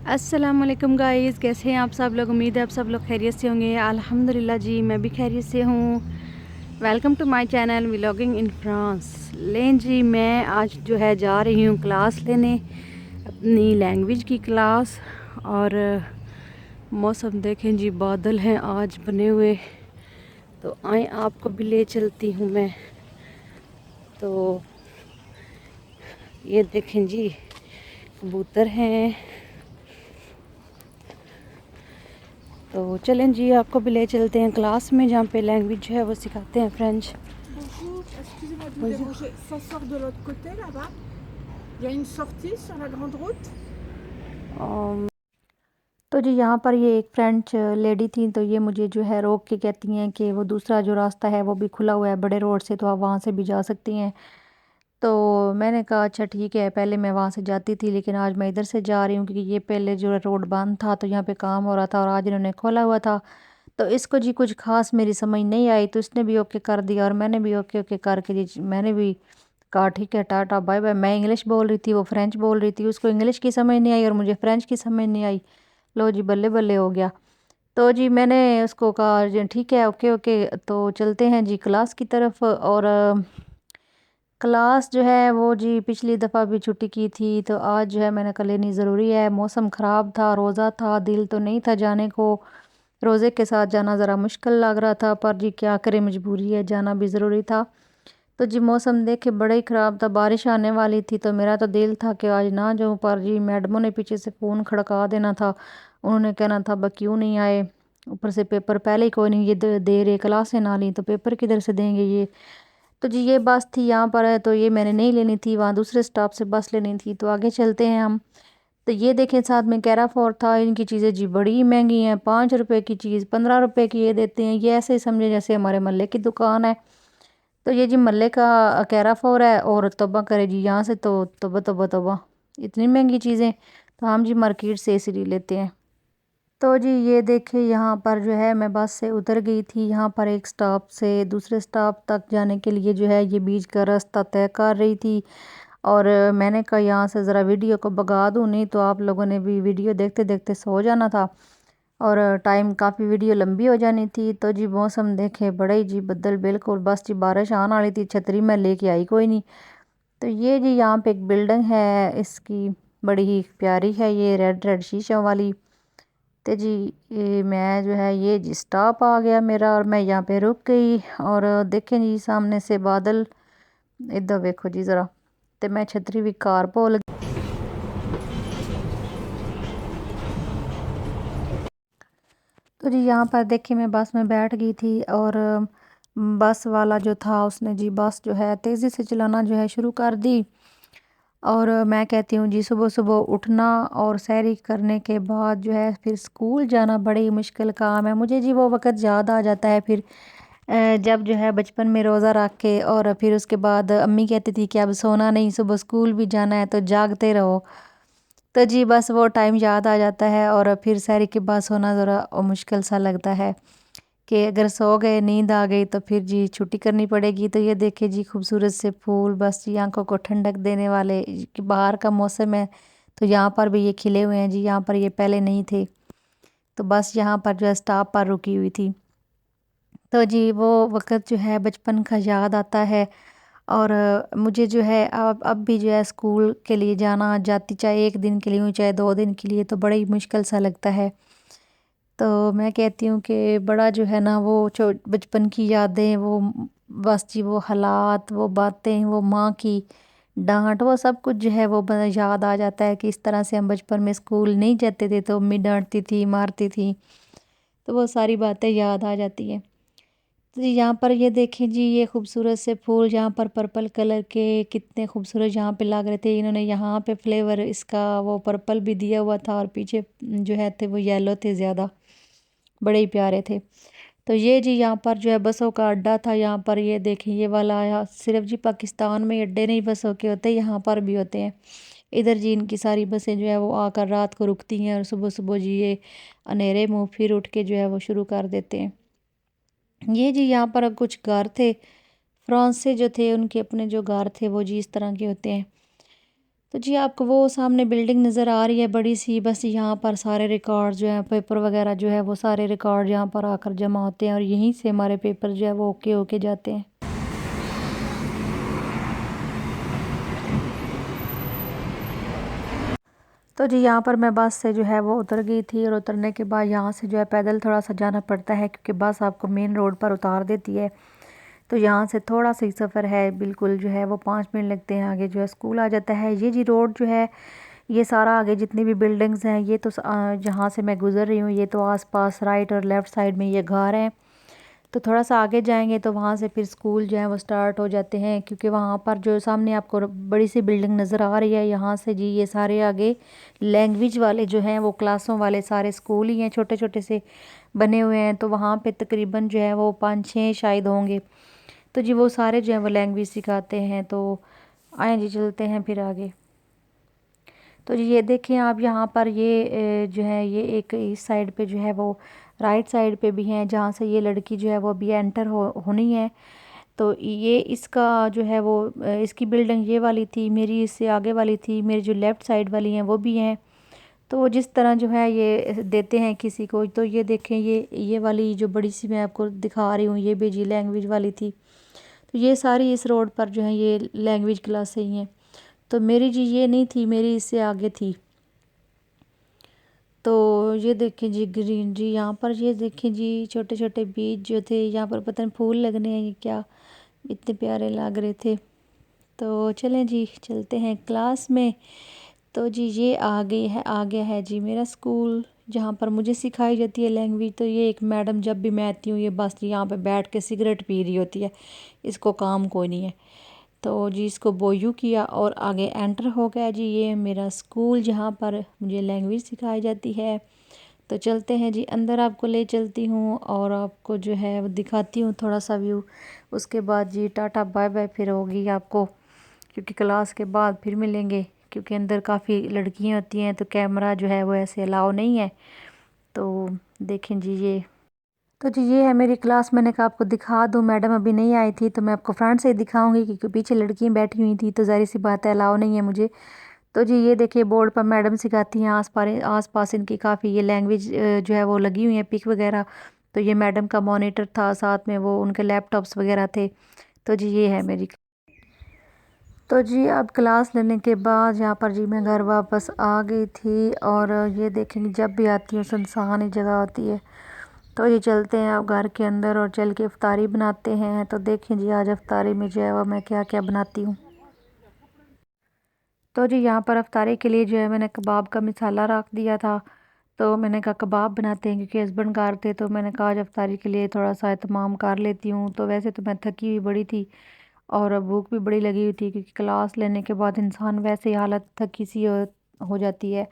अस्सलामुअलैकुम गाइस, कैसे हैं आप सब लोग। उम्मीद है आप सब लोग खैरियत से होंगे। अल्हम्दुलिल्लाह जी, मैं भी खैरियत से हूँ। Welcome to my channel vlogging in France. लें जी, मैं आज जो है जा रही हूँ क्लास लेने, अपनी लैंग्वेज की क्लास। और मौसम देखें जी, बादल हैं आज बने हुए। तो आए आपको भी ले चलती हूँ मैं। तो ये देखें जी, कबूतर हैं। तो चलें जी, आपको भी ले चलते हैं क्लास में, जहाँ पे लैंग्वेज जो है वो सिखाते हैं, French. Bonjour, excusez-moi de vous Bonjour. déranger. Ça sort de l'autre côté là-bas. Il y a une sortie sur la grande route. तो जी यहाँ पर ये एक फ्रेंच लेडी थी, तो ये मुझे जो है रोक के कहती हैं कि वो दूसरा जो रास्ता है वो भी खुला हुआ है बड़े रोड से, तो आप वहाँ से भी जा सकती हैं। तो मैंने कहा अच्छा ठीक है, पहले मैं वहाँ से जाती थी लेकिन आज मैं इधर से जा रही हूँ, क्योंकि ये पहले जो रोड बंद था तो यहाँ पे काम हो रहा था, और आज इन्होंने खोला हुआ था। तो इसको जी कुछ खास मेरी समझ नहीं आई, तो इसने भी ओके कर दिया और मैंने भी ओके ओके करके जी मैंने भी कहा ठीक है, टाटा बाय बाय। मैं इंग्लिश बोल रही थी, वो फ्रेंच बोल रही थी, उसको इंग्लिश की समझ नहीं आई और मुझे फ्रेंच की समझ नहीं आई। लो जी, बल्ले बल्ले हो गया। तो जी मैंने उसको कहा जी ठीक है, ओके ओके, तो चलते हैं जी क्लास की तरफ। और क्लास जो है वो जी पिछली दफ़ा भी छुट्टी की थी, तो आज जो है मैंने कहा लेनी ज़रूरी है। मौसम ख़राब था, रोज़ा था, दिल तो नहीं था जाने को। रोज़े के साथ जाना ज़रा मुश्किल लग रहा था, पर जी क्या करें, मजबूरी है, जाना भी ज़रूरी था। तो जी मौसम देखे बड़ा ही ख़राब था, बारिश आने वाली थी, तो मेरा तो दिल था कि आज ना जाऊँ, पर जी मैडमों ने पीछे से फ़ोन खड़का देना था। उन्होंने कहना था ब क्यों नहीं आए, ऊपर से पेपर पहले ही कोई नहीं ये दे रहे, क्लासें ना ली तो पेपर किधर से देंगे ये। तो जी ये बस थी यहाँ पर है, तो ये मैंने नहीं लेनी थी, वहाँ दूसरे स्टॉप से बस लेनी थी। तो आगे चलते हैं हम। तो ये देखें, साथ में कैराफोर था। इनकी चीज़ें जी बड़ी महंगी हैं, 5 रुपए की चीज़ 15 रुपए की ये देते हैं। ये ऐसे ही समझे जैसे हमारे मोहल्ले की दुकान है। तो ये जी मोहल्ले का कैराफोर है, और तौबा करे जी यहाँ से तो तौबा तौबा तौबा, इतनी महंगी चीज़ें। तो हम जी मार्केट से इसीलिए लेते हैं। तो जी ये देखिए, यहाँ पर जो है मैं बस से उतर गई थी। यहाँ पर एक स्टॉप से दूसरे स्टॉप तक जाने के लिए जो है ये बीच का रास्ता तय कर रही थी। और मैंने कहा यहाँ से ज़रा वीडियो को भगा दूँ, नहीं तो आप लोगों ने भी वीडियो देखते देखते सो जाना था, और टाइम काफ़ी वीडियो लंबी हो जानी थी। तो जी मौसम देखे बड़ा ही जी बदल, बिल्कुल बस जी बारिश आने वाली थी, छतरी मैं लेके आई कोई नहीं। तो ये जी यहाँ पे एक बिल्डिंग है, इसकी बड़ी ही प्यारी है, ये रेड रेड शीशों वाली। तो जी ये मैं जो है ये जी स्टॉप आ गया मेरा, और मैं यहाँ पे रुक गई। और देखें जी सामने से बादल, इधर देखो जी ज़रा। तो मैं छतरी भी कार भुल गई। तो जी यहाँ पर देखिए मैं बस में बैठ गई थी, और बस वाला जो था उसने जी बस जो है तेज़ी से चलाना जो है शुरू कर दी। और मैं कहती हूँ जी, सुबह सुबह उठना और सैरी करने के बाद जो है फिर स्कूल जाना बड़ी मुश्किल काम है। मुझे जी वो वक़्त याद आ जाता है फिर, जब जो है बचपन में रोज़ा रख के, और फिर उसके बाद अम्मी कहती थी कि अब सोना नहीं, सुबह स्कूल भी जाना है तो जागते रहो। तो जी बस वो टाइम याद आ जाता है, और फिर सैरी के बाद सोना ज़रा मुश्किल सा लगता है कि अगर सो गए, नींद आ गई तो फिर जी छुट्टी करनी पड़ेगी। तो ये देखिए जी खूबसूरत से फूल, बस जी आंखों को ठंडक देने वाले, कि बाहर का मौसम है तो यहाँ पर भी ये खिले हुए हैं जी, यहाँ पर ये पहले नहीं थे। तो बस यहाँ पर जो है स्टॉप पर रुकी हुई थी। तो जी वो वक़्त जो है बचपन का याद आता है। और मुझे जो है अब भी जो है स्कूल के लिए जाना, जाती चाहे 1 दिन के लिए हूँ चाहे 2 दिन के लिए, तो बड़ा ही मुश्किल सा लगता है। तो मैं कहती हूँ कि बड़ा जो है ना वो बचपन की यादें, वो बस जी वो हालात, वो बातें, वो माँ की डांट, वो सब कुछ जो है वो याद आ जाता है कि इस तरह से हम बचपन में स्कूल नहीं जाते थे तो अम्मी डांटती थी, मारती थी। तो वो सारी बातें याद आ जाती हैं। तो जी यहाँ पर ये देखें जी, ये खूबसूरत से फूल यहाँ पर पर्पल कलर के कितने खूबसूरत यहाँ पे लग रहे थे। इन्होंने यहाँ पे फ्लेवर इसका वो पर्पल भी दिया हुआ था, और पीछे जो है थे वो येलो थे ज़्यादा, बड़े ही प्यारे थे। तो ये जी यहाँ पर जो है बसों का अड्डा था। यहाँ पर ये देखें ये वाला आया, सिर्फ जी पाकिस्तान में अड्डे नहीं बसों के होते, यहाँ पर भी होते हैं। इधर जी इनकी सारी बसें जो है वो आकर रात को रुकती हैं, और सुबह सुबह जी ये अनेरे मुँह फिर उठ के जो है वो शुरू कर देते हैं। ये जी यहाँ पर कुछ घर थे, फ्रांस से जो थे उनके अपने जो घर थे वो जी इस तरह के होते हैं। तो जी आपको वो सामने बिल्डिंग नज़र आ रही है बड़ी सी, बस यहाँ पर सारे रिकॉर्ड जो हैं, पेपर वगैरह जो है वो सारे रिकॉर्ड यहाँ पर आकर जमा होते हैं और यहीं से हमारे पेपर जो है वो ओके होके जाते हैं। तो जी यहाँ पर मैं बस से जो है वो उतर गई थी और उतरने के बाद यहाँ से जो है पैदल थोड़ा सा जाना पड़ता है क्योंकि बस आपको मेन रोड पर उतार देती है। तो यहाँ से थोड़ा सा ही सफ़र है, बिल्कुल जो है वो 5 मिनट लगते हैं, आगे जो है स्कूल आ जाता है। ये जी रोड जो है ये सारा आगे जितनी भी बिल्डिंग्स हैं ये तो जहाँ से मैं गुज़र रही हूँ ये तो आसपास राइट और लेफ़्ट साइड में ये घर हैं। तो थोड़ा सा आगे जाएंगे तो वहाँ से फिर स्कूल जो है वो स्टार्ट हो जाते हैं क्योंकि वहाँ पर जो सामने आपको बड़ी सी बिल्डिंग नज़र आ रही है यहाँ से जी ये सारे आगे लैंग्वेज वाले जो हैं वो क्लासों वाले सारे स्कूल ही हैं, छोटे छोटे से बने हुए हैं। तो वहाँ पे तकरीबन जो है वो 5-6 शायद होंगे। तो जी वो सारे जो है वो लैंग्वेज सिखाते हैं। तो आए जी चलते हैं फिर आगे। तो जी ये देखें आप यहाँ पर ये जो है ये एक इस साइड पे जो है वो राइट साइड पे भी हैं जहाँ से ये लड़की जो है वो अभी एंटर होनी है। तो ये इसका जो है वो इसकी बिल्डिंग ये वाली थी, मेरी इससे आगे वाली थी, मेरी जो लेफ़्ट साइड वाली हैं वो भी हैं। तो जिस तरह जो है ये देते हैं किसी को, तो ये देखें ये वाली जो बड़ी सी मैं आपको दिखा रही हूँ ये भी जी लैंग्वेज वाली थी। तो ये सारी इस रोड पर जो है ये लैंग्वेज क्लासें ही हैं। तो मेरी जी ये नहीं थी, मेरी इससे आगे थी। तो ये देखें जी ग्रीन जी यहाँ पर ये देखें जी छोटे छोटे बीज जो थे यहाँ पर पता नहीं फूल लगने हैं ये क्या, इतने प्यारे लग रहे थे। तो चलें जी चलते हैं क्लास में। तो जी ये आ गया है जी मेरा स्कूल जहाँ पर मुझे सिखाई जाती है लैंग्वेज। तो ये एक मैडम जब भी मैं आती हूँ ये बस यहाँ पे बैठ के सिगरेट पी रही होती है, इसको काम कोई नहीं है। तो जी इसको बोयू किया और आगे एंटर हो गया जी ये मेरा स्कूल जहाँ पर मुझे लैंग्वेज सिखाई जाती है। तो चलते हैं जी अंदर, आपको ले चलती हूँ और आपको जो है वो दिखाती हूँ थोड़ा सा व्यू। उसके बाद जी टाटा बाय बाय फिर होगी आपको, क्योंकि क्लास के बाद फिर मिलेंगे क्योंकि अंदर काफ़ी लड़कियाँ होती हैं तो कैमरा जो है वो ऐसे अलाउ नहीं है। तो देखें जी ये, तो जी ये है मेरी क्लास। मैंने कहा आपको दिखा दूं, मैडम अभी नहीं आई थी तो मैं आपको फ्रंट से ही दिखाऊंगी क्योंकि पीछे लड़कियां बैठी हुई थी तो ज़ाहिर सी बात है अलाउ नहीं है मुझे। तो जी ये देखिए बोर्ड पर मैडम सिखाती हैं, आस पास इनकी काफ़ी ये लैंग्वेज जो है वो लगी हुई है पिक वगैरह। तो ये मैडम का मॉनिटर था, साथ में वो उनके लैपटॉप्स वगैरह थे। तो जी ये है मेरी। तो जी अब क्लास लेने के बाद यहाँ पर जी मैं घर वापस आ गई थी और ये देखेंगे जब भी आती हूँ सुनसान ही जगह होती है। तो ये चलते हैं अब घर के अंदर और चल के इफ्तारी बनाते हैं। तो देखें जी आज इफ्तारी में जो है वो मैं क्या क्या बनाती हूँ। तो जी यहाँ पर इफ्तारी के लिए जो है मैंने कबाब का मसाला रख दिया था। तो मैंने कहा कबाब बनाते हैं क्योंकि हस्बैंड कार थे, तो मैंने कहा आज इफ्तारी के लिए थोड़ा सा एहतमाम कर लेती हूँ। तो वैसे तो मैं थकी हुई बड़ी थी और भूख भी बड़ी लगी हुई थी क्योंकि क्लास लेने के बाद इंसान वैसे ही हालत थकी सी हो जाती है।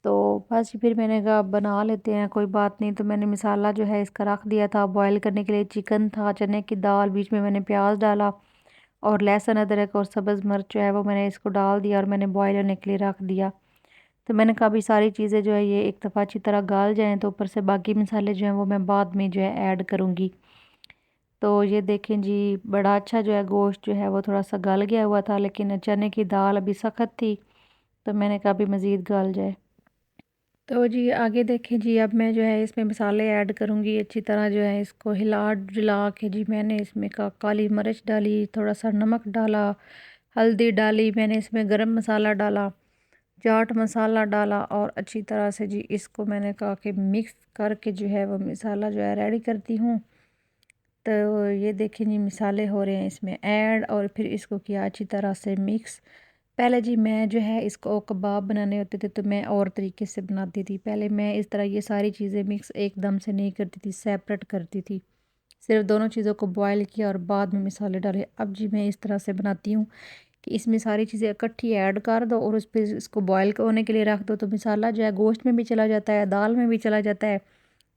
तो बस फिर मैंने कहा बना लेते हैं, कोई बात नहीं। तो मैंने मसाला जो है इसका रख दिया था बॉईल करने के लिए। चिकन था, चने की दाल, बीच में मैंने प्याज डाला और लहसुन अदरक और सब्ज़ मिर्च जो है वो मैंने इसको डाल दिया और मैंने बॉईल होने के लिए रख दिया। तो मैंने कहा अभी सारी चीज़ें जो है ये एक दफ़ा अच्छी तरह गाल जाएँ तो ऊपर से बाकी मसाले जो हैं वो मैं बाद में जो है ऐड करूँगी। तो ये देखें जी बड़ा अच्छा जो है गोश्त जो है वो थोड़ा सा गल गया हुआ था, लेकिन चने की दाल अभी सख्त थी तो मैंने कहा अभी मज़ीद गल जाए। तो जी आगे देखें जी अब मैं जो है इसमें मसाले ऐड करूँगी अच्छी तरह, जो है इसको हिला जुला के जी मैंने इसमें काली मिर्च डाली, थोड़ा सा नमक डाला, हल्दी डाली, मैंने इसमें गरम मसाला डाला, चाट मसाला डाला और अच्छी तरह से जी इसको मैंने कहा कि मिक्स करके जो है वो मसाला जो है रेडी करती हूँ। तो ये देखें जी मसाले हो रहे हैं इसमें ऐड और फिर इसको किया अच्छी तरह से मिक्स। पहले जी मैं जो है इसको कबाब बनाने होते थे तो मैं और तरीके से बनाती थी। पहले मैं इस तरह ये सारी चीज़ें मिक्स एकदम से नहीं करती थी, सेपरेट करती थी। सिर्फ दोनों चीज़ों को बॉयल किया और बाद में मसाले डाले। अब जी मैं इस तरह से बनाती हूँ कि इसमें सारी चीज़ें इकट्ठी ऐड कर दो और उस पर इसको बॉयल होने के लिए रख दो तो मसाला जो है गोश्त में भी चला जाता है, दाल में भी चला जाता है।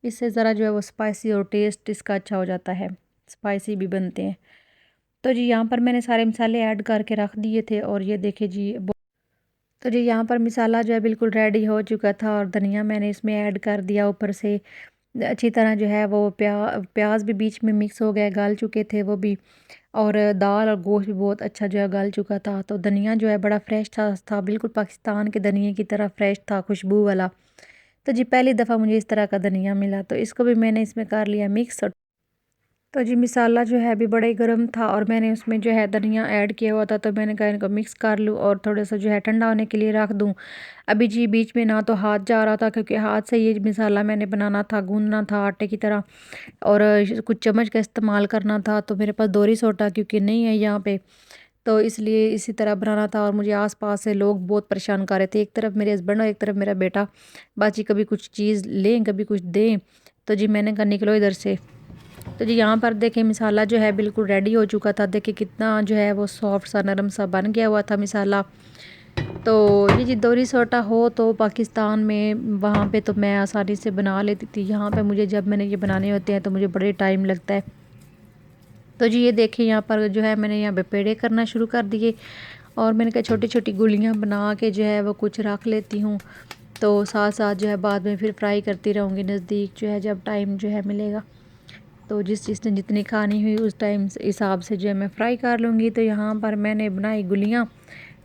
इससे ज़रा जो है वो स्पाइसी और टेस्ट इसका अच्छा हो जाता है, स्पाइसी भी बनते हैं। तो जी यहाँ पर मैंने सारे मसाले ऐड करके रख दिए थे और ये देखिए जी तो जी यहाँ पर मसाला जो है बिल्कुल रेडी हो चुका था और धनिया मैंने इसमें ऐड कर दिया ऊपर से। अच्छी तरह जो है वो प्याज भी बीच में मिक्स हो गया, गल चुके थे वो भी, और दाल और गोश्त भी बहुत अच्छा जो है गल चुका था। तो धनिया जो है बड़ा फ्रेश था बिल्कुल पाकिस्तान के धनिए की तरह फ्रेश था, खुशबू वाला। तो जी पहली दफ़ा मुझे इस तरह का धनिया मिला, तो इसको भी मैंने इसमें कर लिया मिक्स। तो जी मसाला जो है अभी बड़ा ही गर्म था और मैंने उसमें जो है धनिया ऐड किया हुआ था, तो मैंने कहा इनको मिक्स कर लूँ और थोड़ा सा जो है ठंडा होने के लिए रख दूँ। अभी जी बीच में ना तो हाथ जा रहा था, क्योंकि हाथ से ये मसाला मैंने बनाना था, गूंदना था आटे की तरह, और कुछ चम्मच का इस्तेमाल करना था। तो मेरे पास दोहरी सोटा क्योंकि नहीं है यहाँ पे, तो इसलिए इसी तरह बनाना था। और मुझे आसपास से लोग बहुत परेशान कर रहे थे, एक तरफ मेरे हस्बैंड और एक तरफ मेरा बेटा, बाजी कभी कुछ चीज़ लें कभी कुछ दें। तो जी मैंने कहा निकलो इधर से। तो जी यहाँ पर देखें मसाला जो है बिल्कुल रेडी हो चुका था, देखिए कितना जो है वो सॉफ्ट सा नरम सा बन गया हुआ था मसाला। तो ये जी दोहरी सोटा हो तो पाकिस्तान में वहाँ पे तो मैं आसानी से बना लेती थी, यहाँ पे मुझे जब मैंने ये बनाने होते हैं तो मुझे बड़े टाइम लगता है। तो जी ये देखिए यहाँ पर जो है मैंने यहाँ पे पेड़े करना शुरू कर दिए, और मैंने कहा छोटी छोटी गुलियाँ बना के जो है वो कुछ रख लेती हूँ, तो साथ साथ जो है बाद में फिर फ्राई करती रहूँगी नज़दीक जो है जब टाइम जो है मिलेगा। तो जिस चीज़ ने जितनी खानी हुई उस टाइम हिसाब से जो है मैं फ्राई कर लूँगी। तो यहाँ पर मैंने बनाई गुलियाँ,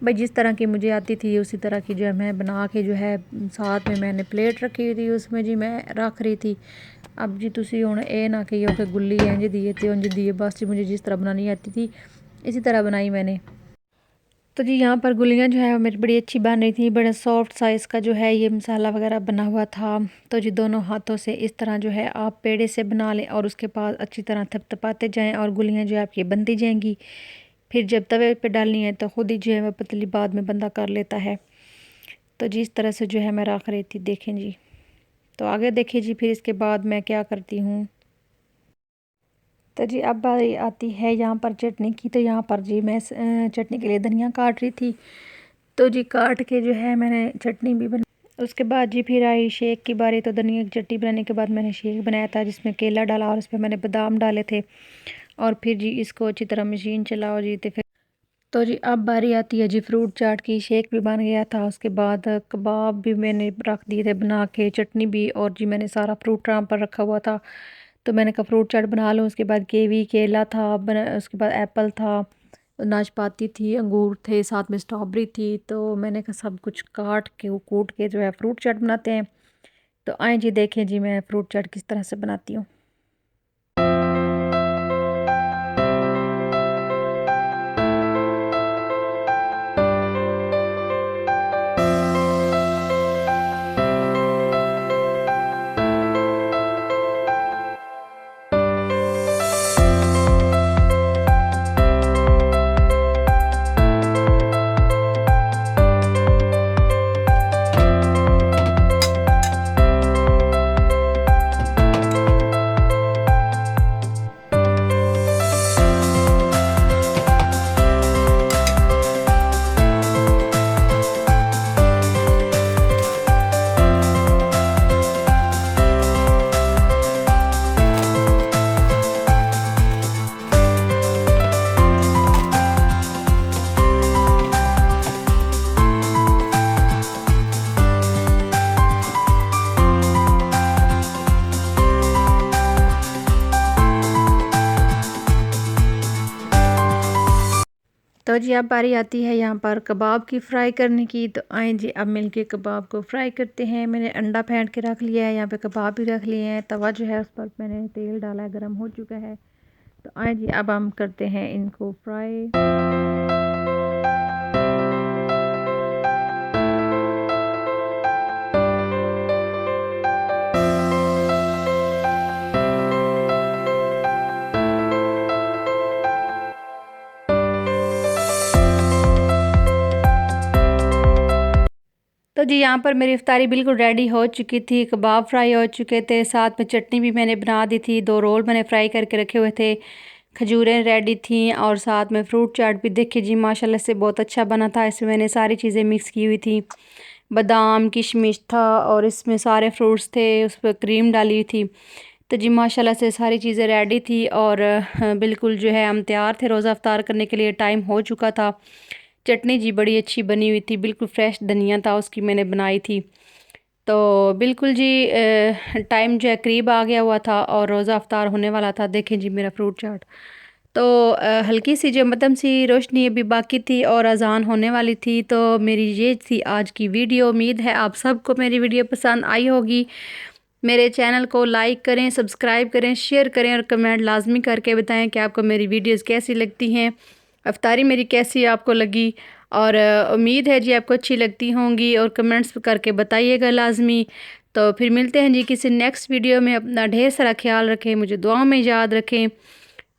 भाई जिस तरह की मुझे आती थी उसी तरह की जो है मैं बना के जो है साथ में मैंने प्लेट रखी हुई थी, उसमें जी मैं रख रही थी। अब जी तुसी हुण ये ना कहियो कि गुल्ली इंज दी है ते उंज दी है, बस जी मुझे जिस तरह बनानी आती थी इसी तरह बनाई मैंने। तो जी यहाँ पर गुलियाँ जो है वो मेरी बड़ी अच्छी बन रही थी, बड़ा सॉफ्ट साइज़ का जो है ये मसाला वगैरह बना हुआ था। तो जी दोनों हाथों से इस तरह जो है आप पेड़े से बना लें और उसके बाद अच्छी तरह थपथपाते जाएं और गुलियाँ जो है आपकी बनती जाएंगी। फिर जब तवे पे डालनी है तो खुद ही जो है वह पतली बाद में बंदा कर लेता है। तो जी इस तरह से जो है मैं रख रही थी, देखें जी। तो आगे देखिए जी फिर इसके बाद मैं क्या करती हूँ। तो जी अब बारी आती है यहाँ पर चटनी की। तो यहाँ पर जी मैं चटनी के लिए धनिया काट रही थी, तो जी काट के जो है मैंने चटनी भी बना। उसके बाद जी फिर आई शेक की बारी। तो धनिया की चटनी बनाने के बाद मैंने शेक बनाया था जिसमें केला डाला और उसमें मैंने बादाम डाले थे, और फिर जी इसको अच्छी तरह मशीन चलाओ जी। तो जी अब बारी आती है जी फ्रूट चाट की। शेक भी बन गया था, उसके बाद कबाब भी मैंने रख दिए थे बना के, चटनी भी, और जी मैंने सारा फ्रूट यहाँ पर रखा हुआ था। तो मैंने कहा फ्रूट चाट बना लूँ। उसके बाद कीवी केला था, उसके बाद एप्पल था, नाशपाती थी, अंगूर थे, साथ में स्ट्रॉबेरी थी। तो मैंने कहा सब कुछ काट के कूट के जो है फ्रूट चाट बनाते हैं। तो आए जी देखें जी मैं फ्रूट चाट किस तरह से बनाती हूँ। तो जी अब बारी आती है यहाँ पर कबाब की फ्राई करने की। तो आए जी अब मिलके कबाब को फ्राई करते हैं। मैंने अंडा फेंट के रख लिया है, यहाँ पे कबाब भी रख लिए हैं। तवा जो है उस पर मैंने तेल डाला है, गर्म हो चुका है। तो आए जी अब हम करते हैं इनको फ्राई। तो जी यहाँ पर मेरी इफ्तारी बिल्कुल रेडी हो चुकी थी, कबाब फ्राई हो चुके थे, साथ में चटनी भी मैंने बना दी थी, 2 रोल मैंने फ्राई करके रखे हुए थे, खजूरें रेडी थी, और साथ में फ्रूट चाट भी देखिए जी माशाल्लाह से बहुत अच्छा बना था। इसमें मैंने सारी चीज़ें मिक्स की हुई थी, बादाम किशमिश था और इसमें सारे फ्रूट्स थे, उस पर क्रीम डाली हुई थी। तो जी माशाल्लाह से सारी चीज़ें रेडी थी और बिल्कुल जो है हम तैयार थे रोज़ा अफ्तार करने के लिए, टाइम हो चुका था। चटनी जी बड़ी अच्छी बनी हुई थी, बिल्कुल फ्रेश धनिया था उसकी मैंने बनाई थी। तो बिल्कुल जी टाइम जो है करीब आ गया हुआ था और रोज़ा अफ्तार होने वाला था। देखें जी मेरा फ्रूट चाट। तो हल्की सी जो मध्यम सी रोशनी अभी बाकी थी और अजान होने वाली थी। तो मेरी ये थी आज की वीडियो। उम्मीद है आप सबको मेरी वीडियो पसंद आई होगी। मेरे चैनल को लाइक करें, सब्सक्राइब करें, शेयर करें और कमेंट लाजमी करके बताएं कि आपको मेरी वीडियोस कैसी लगती हैं, अफ्तारी मेरी कैसी आपको लगी। और उम्मीद है जी आपको अच्छी लगती होंगी और कमेंट्स करके बताइएगा लाजमी। तो फिर मिलते हैं जी किसी नेक्स्ट वीडियो में। अपना ढेर सारा ख्याल रखें, मुझे दुआओं में याद रखें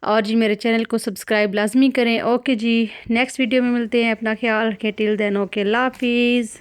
और जी मेरे चैनल को सब्सक्राइब लाजमी करें। ओके जी, नेक्स्ट वीडियो में मिलते हैं। अपना ख्याल रखें। टिल देन ओके, अल्लाह हाफिज़।